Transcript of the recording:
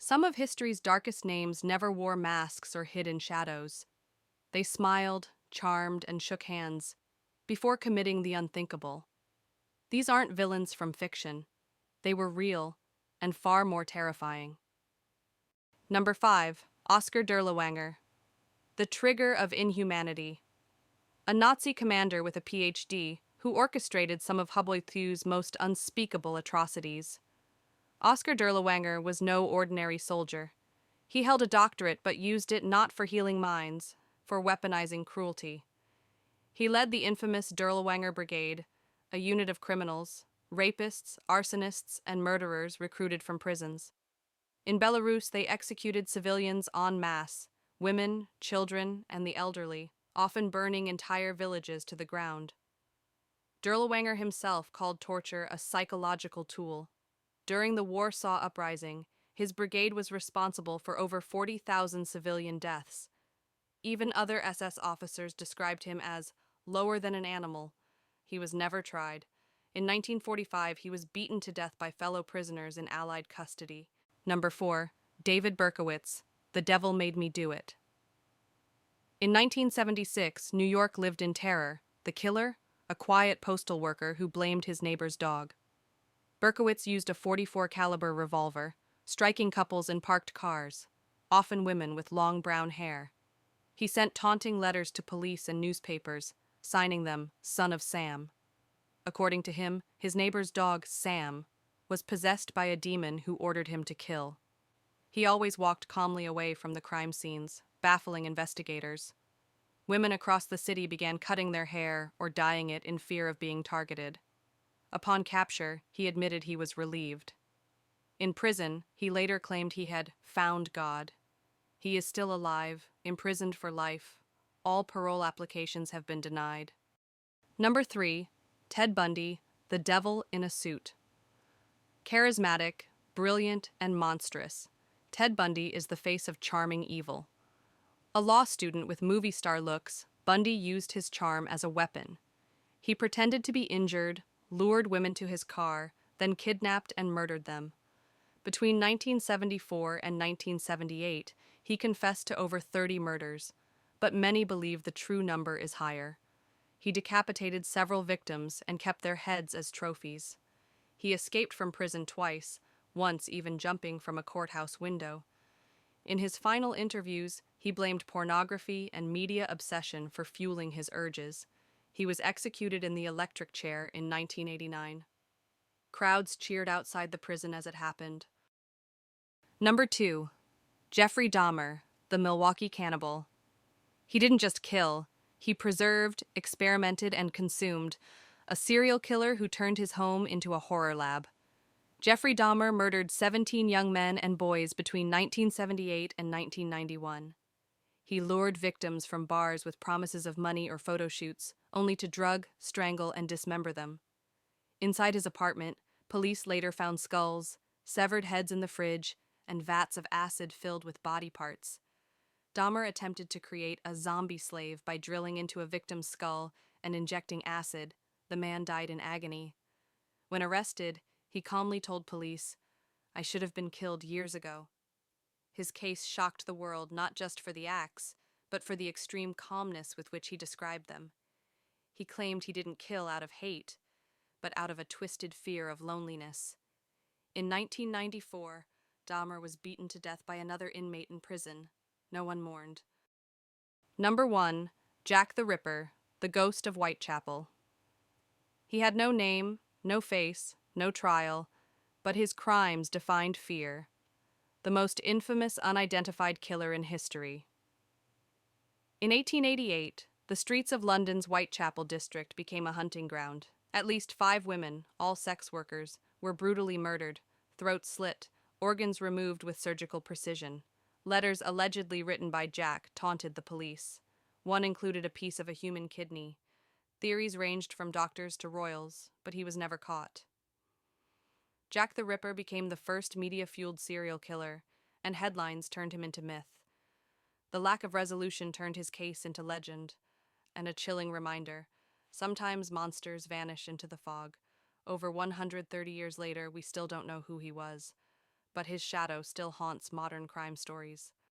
Some of history's darkest names never wore masks or hid in shadows. They smiled, charmed, and shook hands before committing the unthinkable. These aren't villains from fiction. They were real and far more terrifying. Number 5. Oscar Dirlewanger, the trigger of inhumanity. A Nazi commander with a PhD who orchestrated some of Hublothu's most unspeakable atrocities. Oscar Dirlewanger was no ordinary soldier. He held a doctorate but used it not for healing minds, for weaponizing cruelty. He led the infamous Dirlewanger Brigade, a unit of criminals, rapists, arsonists, and murderers recruited from prisons. In Belarus, they executed civilians en masse, women, children, and the elderly, often burning entire villages to the ground. Dirlewanger himself called torture a psychological tool. During the Warsaw Uprising, his brigade was responsible for over 40,000 civilian deaths. Even other SS officers described him as lower than an animal. He was never tried. In 1945, he was beaten to death by fellow prisoners in Allied custody. Number 4. David Berkowitz, The Devil Made Me Do It. In 1976, New York lived in terror. The killer? A quiet postal worker who blamed his neighbor's dog. Berkowitz used a .44 caliber revolver, striking couples in parked cars, often women with long brown hair. He sent taunting letters to police and newspapers, signing them Son of Sam. According to him, his neighbor's dog, Sam, was possessed by a demon who ordered him to kill. He always walked calmly away from the crime scenes, baffling investigators. Women across the city began cutting their hair or dyeing it in fear of being targeted. Upon capture, he admitted he was relieved. In prison, he later claimed he had found God. He is still alive, imprisoned for life. All parole applications have been denied. Number 3. Ted Bundy, The Devil in a Suit. Charismatic, brilliant, and monstrous, Ted Bundy is the face of charming evil. A law student with movie star looks, Bundy used his charm as a weapon. He pretended to be injured, lured women to his car, then kidnapped and murdered them. Between 1974 and 1978, he confessed to over 30 murders, but many believe the true number is higher. He decapitated several victims and kept their heads as trophies. He escaped from prison twice, once even jumping from a courthouse window. In his final interviews, he blamed pornography and media obsession for fueling his urges. He was executed in the electric chair in 1989. Crowds cheered outside the prison as it happened. Number 2. Jeffrey Dahmer, the Milwaukee Cannibal. He didn't just kill, he preserved, experimented, and consumed, a serial killer who turned his home into a horror lab. Jeffrey Dahmer murdered 17 young men and boys between 1978 and 1991. He lured victims from bars with promises of money or photo shoots, only to drug, strangle, and dismember them. Inside his apartment, police later found skulls, severed heads in the fridge, and vats of acid filled with body parts. Dahmer attempted to create a zombie slave by drilling into a victim's skull and injecting acid. The man died in agony. When arrested, he calmly told police, "I should have been killed years ago." His case shocked the world not just for the acts, but for the extreme calmness with which he described them. He claimed he didn't kill out of hate, but out of a twisted fear of loneliness. In 1994, Dahmer was beaten to death by another inmate in prison. No one mourned. Number 1. Jack the Ripper, the Ghost of Whitechapel. He had no name, no face, no trial, but his crimes defined fear. The most infamous unidentified killer in history. In 1888, the streets of London's Whitechapel district became a hunting ground. At least 5 women, all sex workers, were brutally murdered, throats slit, organs removed with surgical precision. Letters allegedly written by Jack taunted the police. One included a piece of a human kidney. Theories ranged from doctors to royals, but he was never caught. Jack the Ripper became the first media-fueled serial killer, and headlines turned him into myth. The lack of resolution turned his case into legend, and a chilling reminder. Sometimes monsters vanish into the fog. Over 130 years later, we still don't know who he was. but his shadow still haunts modern crime stories.